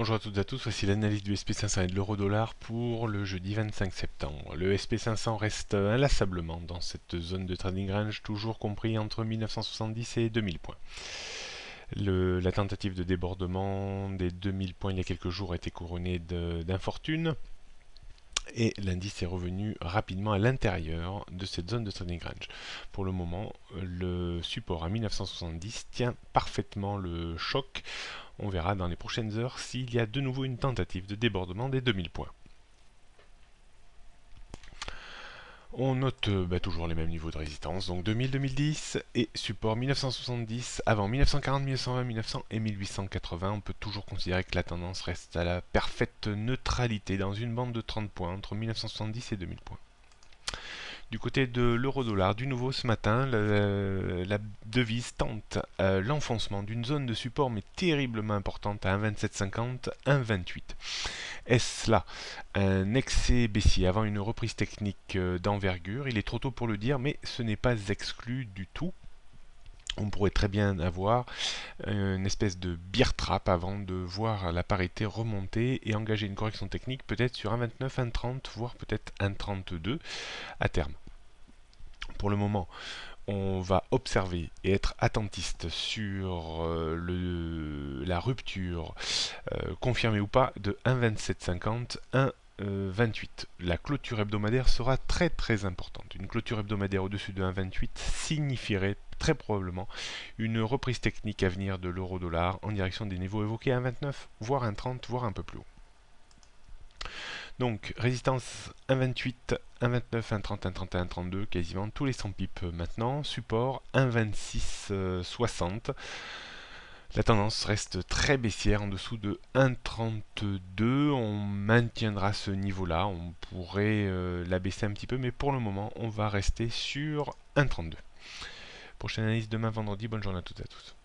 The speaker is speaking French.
Bonjour à toutes et à tous, voici l'analyse du SP500 et de l'euro-dollar pour le jeudi 25 septembre. Le SP500 reste inlassablement dans cette zone de trading range, toujours compris entre 1970 et 2000 points. La tentative de débordement des 2000 points il y a quelques jours a été couronnée d'infortune et l'indice est revenu rapidement à l'intérieur de cette zone de trading range. Pour le moment, le support à 1970 tient parfaitement le choc. On verra dans les prochaines heures s'il y a de nouveau une tentative de débordement des 2000 points. On note toujours les mêmes niveaux de résistance, donc 2000-2010 et support 1970, avant 1940, 1920, 1900 et 1880. On peut toujours considérer que la tendance reste à la parfaite neutralité dans une bande de 30 points entre 1970 et 2000 points. Du côté de l'euro-dollar, du nouveau ce matin, la devise tente l'enfoncement d'une zone de support mais terriblement importante à 1,2750, 1,28. Est-ce là un excès baissier avant une reprise technique d'envergure? Il est trop tôt pour le dire, mais ce n'est pas exclu du tout. On pourrait très bien avoir une espèce de bear trap avant de voir la parité remonter et engager une correction technique peut-être sur 1,29, 1,30, voire peut-être 1,32 à terme. Pour le moment, on va observer et être attentiste sur la rupture confirmée ou pas de 1,2750, 1,28. La clôture hebdomadaire sera très très importante. Une clôture hebdomadaire au-dessus de 1,28 signifierait très probablement une reprise technique à venir de l'euro-dollar en direction des niveaux évoqués à 1,29, voire 1,30, voire un peu plus haut. Donc résistance 1,28, 1,29, 1,30, 1,31, 1,32, quasiment tous les 100 pips maintenant. Support 1,26, 60. La tendance reste très baissière en dessous de 1,32. On maintiendra ce niveau-là. On pourrait la baisser un petit peu, mais pour le moment, on va rester sur 1,32. Prochaine analyse demain vendredi. Bonne journée à toutes et à tous.